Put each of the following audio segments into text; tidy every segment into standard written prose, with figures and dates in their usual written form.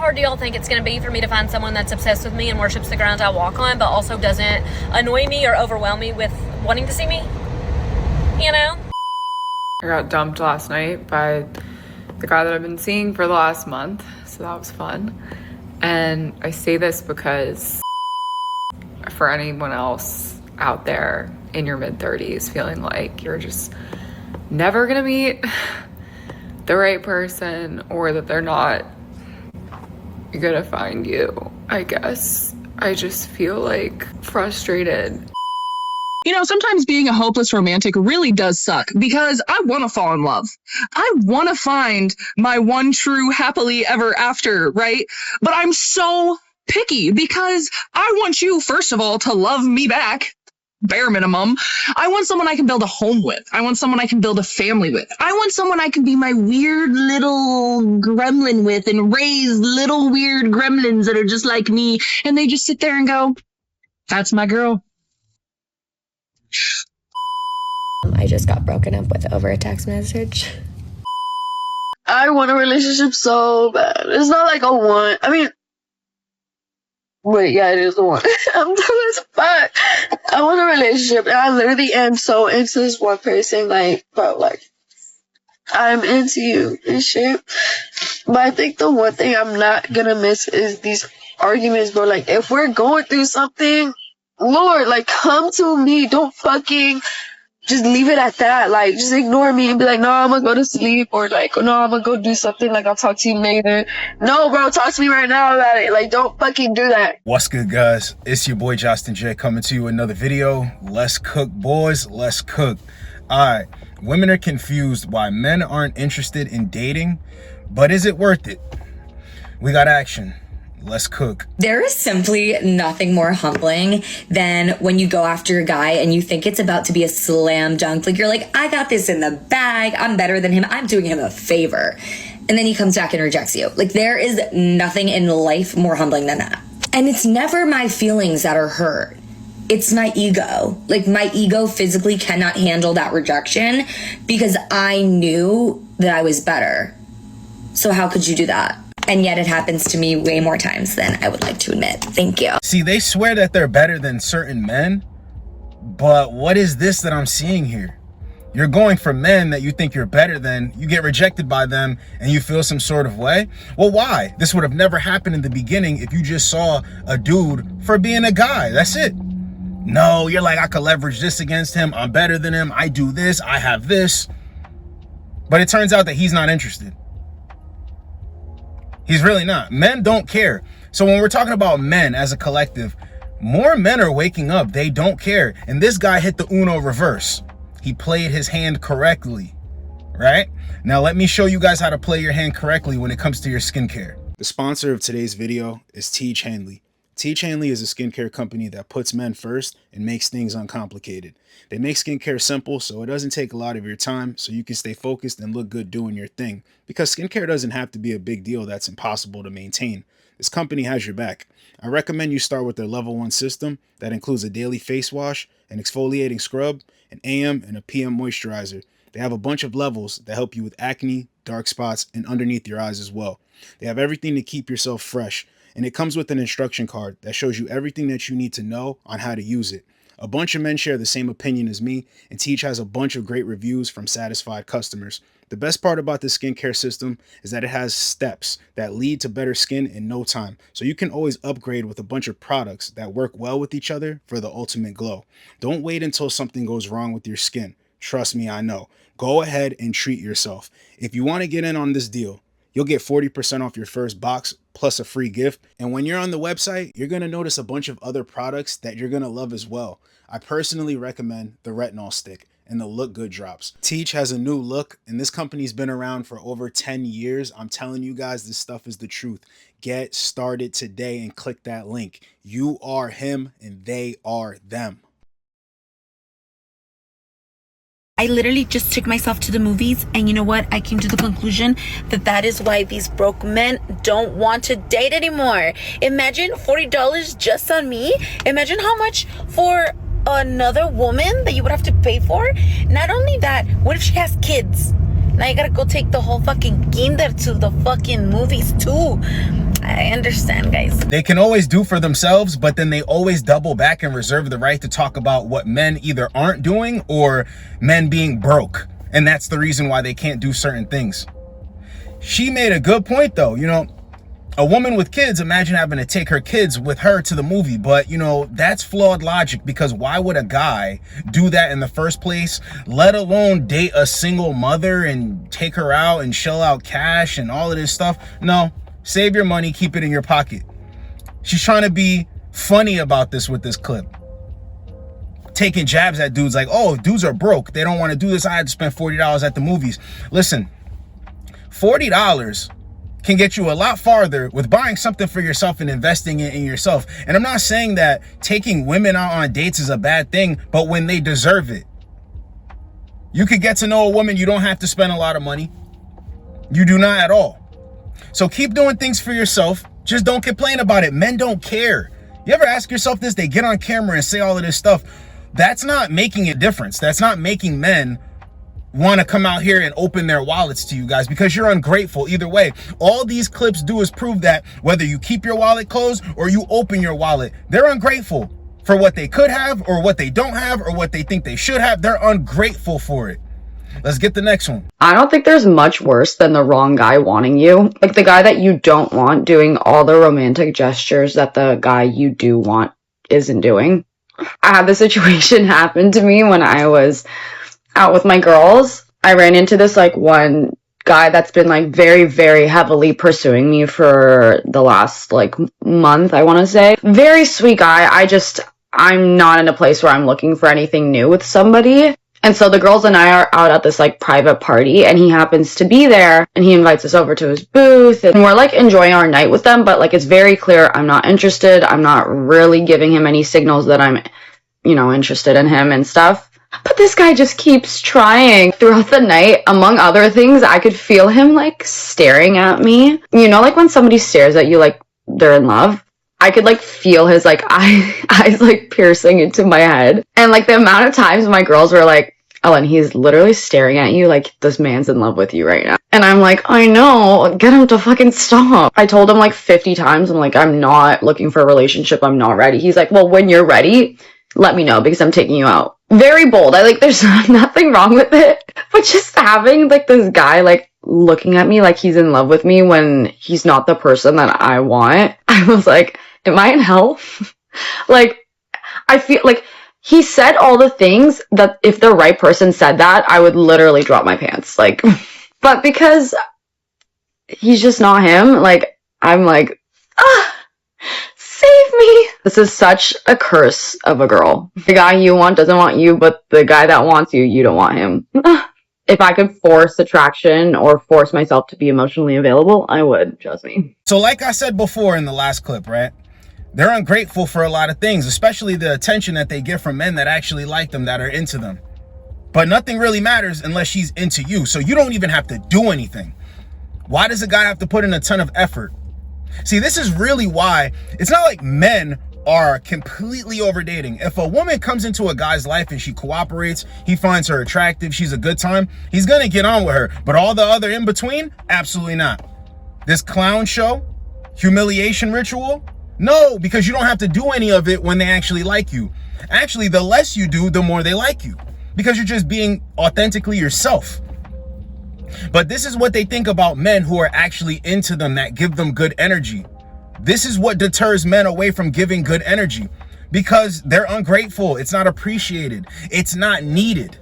hard do y'all think it's going to be for me to find someone that's obsessed with me and worships the ground I walk on, but also doesn't annoy me or overwhelm me with wanting to see me? You know? I got dumped last night by the guy that I've been seeing for the last month, so that was fun. And I say this because for anyone else out there in your mid-30s feeling like you're just never gonna meet the right person, or that they're not gonna find you, I guess. I just feel like frustrated. You know, sometimes being a hopeless romantic really does suck, because I want to fall in love. I want to find my one true happily ever after, right? But I'm so picky because I want you, first of all, to love me back. Bare minimum. I want someone I can build a home with. I want someone I can build a family with. I want someone I can be my weird little gremlin with and raise little weird gremlins that are just like me. And they just sit there and go, that's my girl. I just got broken up with over a text message. I want a relationship so bad. It's not like a want. I mean, wait, yeah, it is the one. I'm dumb as fuck. I want a relationship, and I literally am so into this one person, like, bro, like, I'm into you and shit. But I think the one thing I'm not gonna miss is these arguments, bro. Like, if we're going through something, Lord, like, come to me. Don't fucking just leave it at that. Like, just ignore me and be like, no, I'm gonna go to sleep, or like, oh, no, I'm gonna go do something, like, I'll talk to you later. No, bro, talk to me right now about it. Like, don't fucking do that. What's good, guys? It's your boy Josten J coming to you with another video. Let's cook, boys. Let's cook. Alright, women are confused why men aren't interested in dating, but is it worth it? We got action. Let's cook. There is simply nothing more humbling than when you go after a guy and you think it's about to be a slam dunk. Like, you're like, I got this in the bag. I'm better than him. I'm doing him a favor. And then he comes back and rejects you. Like, there is nothing in life more humbling than that. And it's never my feelings that are hurt. It's my ego. Like, my ego physically cannot handle that rejection because I knew that I was better. So how could you do that? And yet it happens to me way more times than I would like to admit. Thank you. See, they swear that they're better than certain men, but what is this that I'm seeing here? You're going for men that you think you're better than, you get rejected by them, and you feel some sort of way? Well, why? This would have never happened in the beginning if you just saw a dude for being a guy. That's it. No, you're like, I could leverage this against him. I'm better than him. I do this. I have this. But it turns out that he's not interested. He's really not. Men don't care. So when we're talking about men as a collective, more men are waking up. They don't care. And this guy hit the Uno reverse. He played his hand correctly, right? Now let me show you guys how to play your hand correctly when it comes to your skincare. The sponsor of today's video is Teach Hanley. Teach Hanley is a skincare company that puts men first and makes things uncomplicated. They make skincare simple so it doesn't take a lot of your time, so you can stay focused and look good doing your thing. Because skincare doesn't have to be a big deal that's impossible to maintain. This company has your back. I recommend you start with their level 1 system that includes a daily face wash, an exfoliating scrub, an AM and a PM moisturizer. They have a bunch of levels that help you with acne, dark spots, and underneath your eyes as well. They have everything to keep yourself fresh. And it comes with an instruction card that shows you everything that you need to know on how to use it. A bunch of men share the same opinion as me, and Teach has a bunch of great reviews from satisfied customers. The best part about this skincare system is that it has steps that lead to better skin in no time. So you can always upgrade with a bunch of products that work well with each other for the ultimate glow. Don't wait until something goes wrong with your skin. Trust me, I know. Go ahead and treat yourself. If you want to get in on this deal, you'll get 40% off your first box plus a free gift. And when you're on the website, you're going to notice a bunch of other products that you're going to love as well. I personally recommend the retinol stick and the Look Good drops. Teach has a new look, and this company's been around for over 10 years. I'm telling you guys, this stuff is the truth. Get started today and click that link. You are him and they are them. I literally just took myself to the movies, and you know what? I came to the conclusion that that is why these broke men don't want to date anymore. Imagine $40 just on me. Imagine how much for another woman that you would have to pay for. Not only that, what if she has kids? Now you gotta go take the whole fucking kinder to the fucking movies too. I understand, guys. They can always do for themselves, but then they always double back and reserve the right to talk about what men either aren't doing or men being broke. And that's the reason why they can't do certain things. She made a good point though. You know, a woman with kids, imagine having to take her kids with her to the movie. But, you know, that's flawed logic, because why would a guy do that in the first place, let alone date a single mother and take her out and shell out cash and all of this stuff? No, save your money, keep it in your pocket. She's trying to be funny about this with this clip, taking jabs at dudes like, oh, dudes are broke, they don't want to do this, I had to spend $40 at the movies. Listen, $40 can get you a lot farther with buying something for yourself and investing it in yourself. And I'm not saying that taking women out on dates is a bad thing, but when they deserve it. You could get to know a woman, you don't have to spend a lot of money. You do not at all. So keep doing things for yourself, just don't complain about it. Men don't care. You ever ask yourself this? They get on camera and say all of this stuff. That's not making a difference. That's not making men want to come out here and open their wallets to you guys, because you're ungrateful either way. All these clips do is prove that whether you keep your wallet closed or you open your wallet, they're ungrateful for what they could have or what they don't have or what they think they should have. They're ungrateful for it. Let's get the next one. I don't think there's much worse than the wrong guy wanting you. Like the guy that you don't want doing all the romantic gestures that the guy you do want isn't doing. I had this situation happen to me when I was out with my girls. I ran into this like one guy that's been like very, very heavily pursuing me for the last like month, I want to say. Very sweet guy. I'm not in a place where I'm looking for anything new with somebody. And so the girls and I are out at this like private party, and he happens to be there, and he invites us over to his booth, and we're like enjoying our night with them, but like it's very clear I'm not interested. I'm not really giving him any signals that I'm, you know, interested in him and stuff. But this guy just keeps trying. Throughout the night, among other things, I could feel him like staring at me. You know, like when somebody stares at you like they're in love? I could like feel his like eyes like piercing into my head. And like the amount of times my girls were like, Ellen, he's literally staring at you like this man's in love with you right now. And I'm like, I know, get him to fucking stop. I told him like 50 times, I'm like, I'm not looking for a relationship, I'm not ready. He's like, well, when you're ready, let me know because I'm taking you out. Very bold. I like, there's nothing wrong with it. But just having like this guy like looking at me like he's in love with me when he's not the person that I want, I was like, am I in hell? Like, I feel like he said all the things that if the right person said that, I would literally drop my pants. Like, but because he's just not him, like, I'm like, save me. This is such a curse of a girl. The guy you want doesn't want you, but the guy that wants you, you don't want him. If I could force attraction or force myself to be emotionally available, I would, trust me. So like I said before in the last clip, right? They're ungrateful for a lot of things, especially the attention that they get from men that actually like them, that are into them. But nothing really matters unless she's into you. So you don't even have to do anything. Why does a guy have to put in a ton of effort? See, this is really why it's not like men are completely over dating. If a woman comes into a guy's life and she cooperates, he finds her attractive, she's a good time, he's gonna get on with her. But all the other in between, absolutely not. This clown show, humiliation ritual, no, because you don't have to do any of it when they actually like you. Actually, the less you do, the more they like you, because you're just being authentically yourself. But this is what they think about men who are actually into them, that give them good energy. This is what deters men away from giving good energy, because they're ungrateful. It's not appreciated. It's not needed.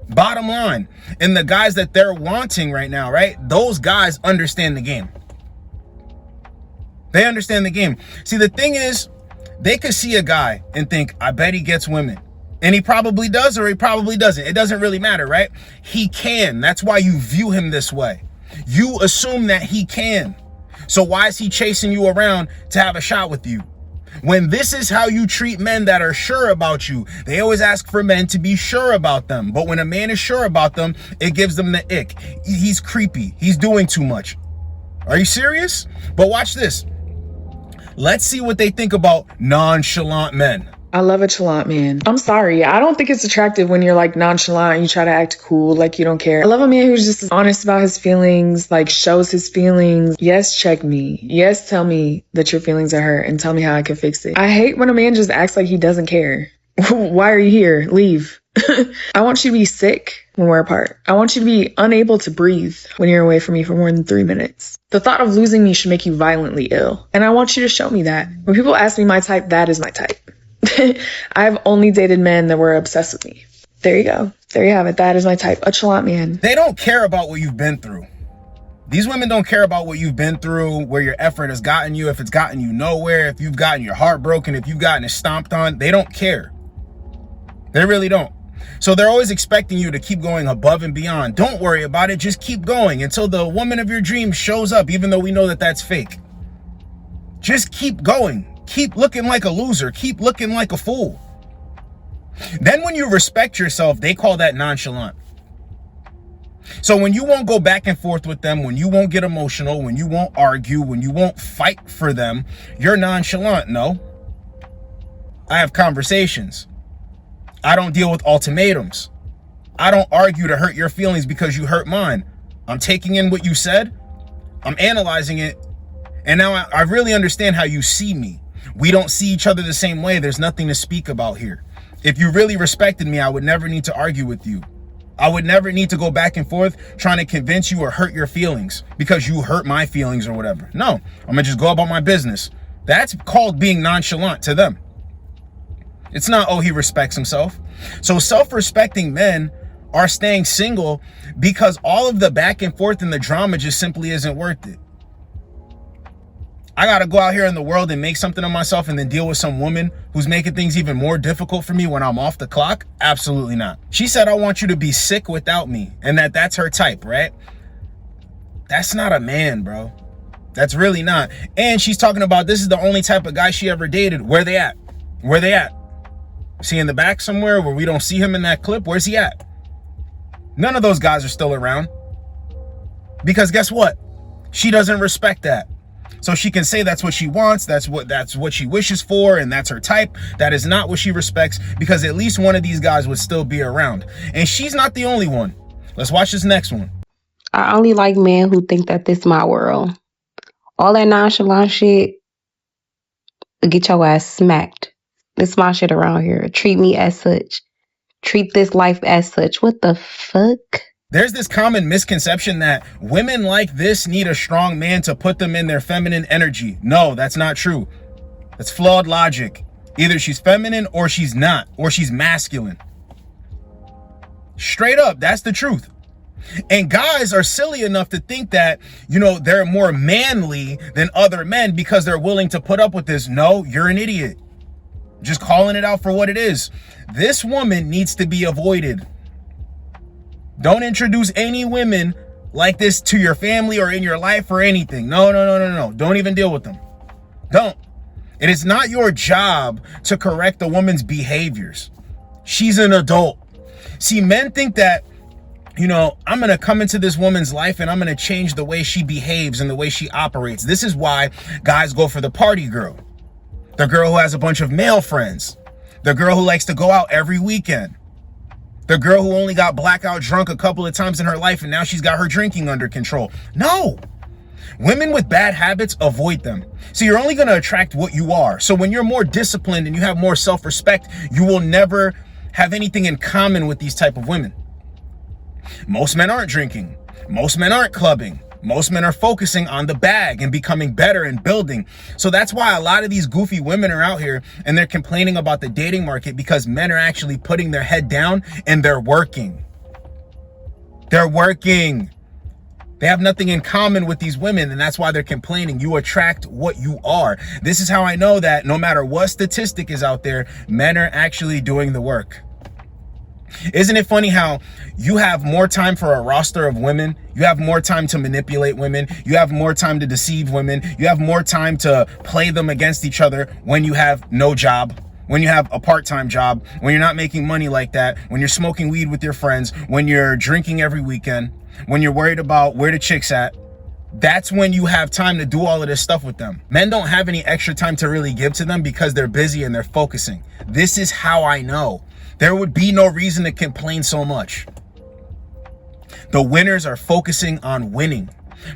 Bottom line, and the guys that they're wanting right now, right? Those guys understand the game. They understand the game. See, the thing is, they could see a guy and think, I bet he gets women. And he probably does, or he probably doesn't. It doesn't really matter, right? He can. That's why you view him this way. You assume that he can. So why is he chasing you around to have a shot with you? When this is how you treat men that are sure about you, they always ask for men to be sure about them. But when a man is sure about them, it gives them the ick. He's creepy. He's doing too much. Are you serious? But watch this. Let's see what they think about nonchalant men. I love a chalant man. I'm sorry. I don't think it's attractive when you're like nonchalant and you try to act cool, like you don't care. I love a man who's just honest about his feelings, like shows his feelings. Yes, check me. Yes, tell me that your feelings are hurt and tell me how I can fix it. I hate when a man just acts like he doesn't care. Why are you here? Leave. I want you to be sick when we're apart. I want you to be unable to breathe when you're away from me for more than 3 minutes. The thought of losing me should make you violently ill. And I want you to show me that. When people ask me my type, that is my type. I've only dated men that were obsessed with me. There you go. There you have it. That is my type. A chalant man. They don't care about what you've been through. These women don't care about what you've been through, where your effort has gotten you, if it's gotten you nowhere, if you've gotten your heart broken, if you've gotten it stomped on. They don't care. They really don't. So they're always expecting you to keep going above and beyond. Don't worry about it. Just keep going until the woman of your dreams shows up, even though we know that that's fake. Just keep going. Keep looking like a loser. Keep looking like a fool. Then when you respect yourself, they call that nonchalant. So when you won't go back and forth with them, when you won't get emotional, when you won't argue, when you won't fight for them, you're nonchalant. No. I have conversations. I don't deal with ultimatums. I don't argue to hurt your feelings because you hurt mine. I'm taking in what you said. I'm analyzing it. And now I really understand how you see me. We don't see each other the same way. There's nothing to speak about here. If you really respected me, I would never need to argue with you. I would never need to go back and forth trying to convince you or hurt your feelings because you hurt my feelings or whatever. No, I'm gonna just go about my business. That's called being nonchalant to them. It's not, oh, he respects himself. So self-respecting men are staying single because all of the back and forth and the drama just simply isn't worth it. I got to go out here in the world and make something of myself and then deal with some woman who's making things even more difficult for me when I'm off the clock? Absolutely not. She said, I want you to be sick without me, and that's her type, right? That's not a man, bro. That's really not. And she's talking about this is the only type of guy she ever dated. Where they at? Where they at? Is he in the back somewhere where we don't see him in that clip? Where's he at? None of those guys are still around. Because guess what? She doesn't respect that. So she can say that's what she wants, that's what she wishes for, and that's her type. That is not what she respects, because at least one of these guys would still be around. And she's not the only one. Let's watch this next one. I only like men who think that this is my world. All that nonchalant shit, get your ass smacked. This is my shit around here. Treat me as such. Treat this life as such. What the fuck? There's this common misconception that women like this need a strong man to put them in their feminine energy. No, that's not true. That's flawed logic. Either she's feminine or she's not, or she's masculine. Straight up, that's the truth. And guys are silly enough to think that, they're more manly than other men because they're willing to put up with this. No, you're an idiot. Just calling it out for what it is. This woman needs to be avoided. Don't introduce any women like this to your family or in your life or anything. No. Don't even deal with them. Don't. It is not your job to correct a woman's behaviors. She's an adult. See, men think that, I'm going to come into this woman's life and I'm going to change the way she behaves and the way she operates. This is why guys go for the party girl. The girl who has a bunch of male friends. The girl who likes to go out every weekend. The girl who only got blackout drunk a couple of times in her life and now she's got her drinking under control. No. Women with bad habits, avoid them. So you're only going to attract what you are. So when you're more disciplined and you have more self-respect, you will never have anything in common with these type of women. Most men aren't drinking. Most men aren't clubbing. Most men are focusing on the bag and becoming better and building. So that's why a lot of these goofy women are out here and they're complaining about the dating market, because men are actually putting their head down and they're working. They're working. They have nothing in common with these women, and that's why they're complaining. You attract what you are. This is how I know that no matter what statistic is out there, men are actually doing the work. Isn't it funny how you have more time for a roster of women? You have more time to manipulate women. You have more time to deceive women. You have more time to play them against each other when you have no job, when you have a part-time job, when you're not making money like that, when you're smoking weed with your friends, when you're drinking every weekend, when you're worried about where the chick's at. That's when you have time to do all of this stuff with them. Men don't have any extra time to really give to them because they're busy and they're focusing. This is how I know. There would be no reason to complain so much. The winners are focusing on winning.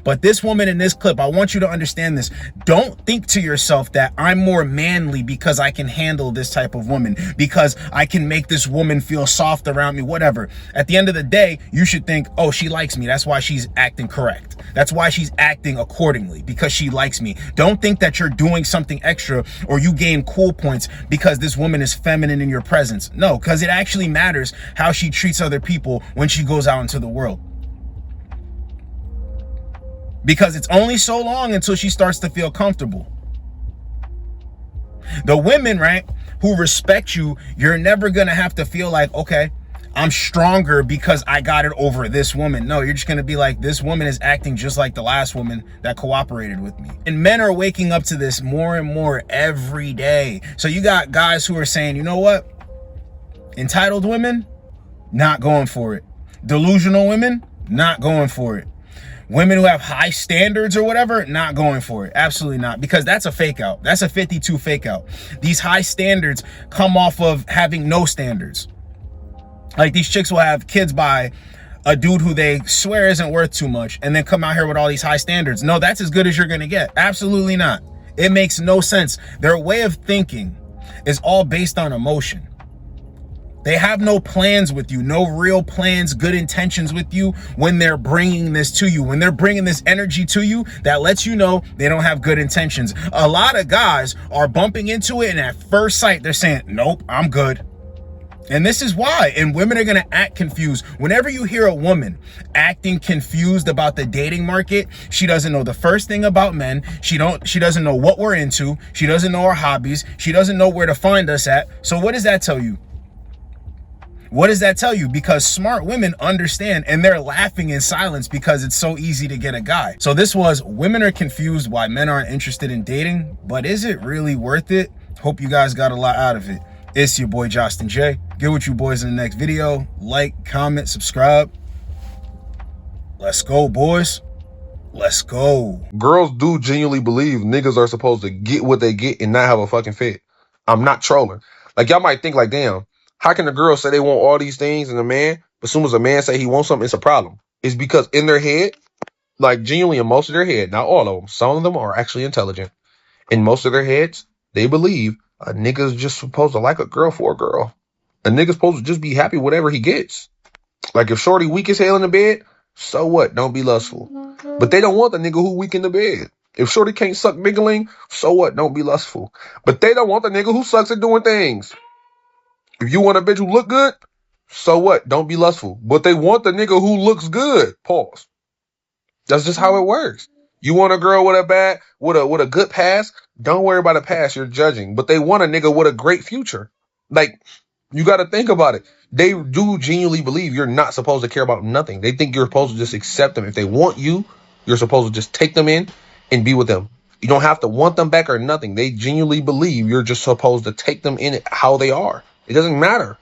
But this woman in this clip, I want you to understand this. Don't think to yourself that I'm more manly because I can handle this type of woman, because I can make this woman feel soft around me, whatever. At the end of the day, you should think, oh, she likes me. That's why she's acting correct. That's why she's acting accordingly, because she likes me. Don't think that you're doing something extra or you gain cool points because this woman is feminine in your presence. No, because it actually matters how she treats other people when she goes out into the world. Because it's only so long until she starts to feel comfortable. The women, right, who respect you, you're never going to have to feel like, okay, I'm stronger because I got it over this woman. No, you're just going to be like, this woman is acting just like the last woman that cooperated with me. And men are waking up to this more and more every day. So you got guys who are saying, you know what? Entitled women, not going for it. Delusional women, not going for it. Women who have high standards or whatever, not going for it. Absolutely not. Because that's a fake out. That's a 52 fake out. These high standards come off of having no standards. Like these chicks will have kids by a dude who they swear isn't worth too much and then come out here with all these high standards. No, that's as good as you're going to get. Absolutely not. It makes no sense. Their way of thinking is all based on emotion. They have no plans with you, no real plans, good intentions with you when they're bringing this to you. When they're bringing this energy to you, that lets you know they don't have good intentions. A lot of guys are bumping into it and at first sight, they're saying, nope, I'm good. And this is why. And women are going to act confused. Whenever you hear a woman acting confused about the dating market, she doesn't know the first thing about men. She doesn't know what we're into. She doesn't know our hobbies. She doesn't know where to find us at. So what does that tell you? What does that tell you? Because smart women understand and they're laughing in silence because it's so easy to get a guy. So this was women are confused why men aren't interested in dating, but is it really worth it? Hope you guys got a lot out of it. It's your boy Josten J. Get with you boys in the next video. Like, comment, subscribe. Let's go, boys. Let's go. Girls do genuinely believe niggas are supposed to get what they get and not have a fucking fit. I'm not trolling. Like y'all might think like, damn, how can a girl say they want all these things in a man, but as soon as a man say he wants something, it's a problem? It's because in their head, like genuinely in most of their head, not all of them, some of them are actually intelligent. In most of their heads, they believe a nigga's just supposed to like a girl for a girl. A nigga's supposed to just be happy whatever he gets. Like if shorty weak as hell in the bed, so what? Don't be lustful. But they don't want the nigga who weak in the bed. If shorty can't suck biggling, so what? Don't be lustful. But they don't want the nigga who sucks at doing things. If you want a bitch who look good, so what? Don't be lustful. But they want the nigga who looks good. Pause. That's just how it works. You want a girl with a good past? Don't worry about a past. You're judging. But they want a nigga with a great future. Like, you got to think about it. They do genuinely believe you're not supposed to care about nothing. They think you're supposed to just accept them. If they want you, you're supposed to just take them in and be with them. You don't have to want them back or nothing. They genuinely believe you're just supposed to take them in how they are. It doesn't matter.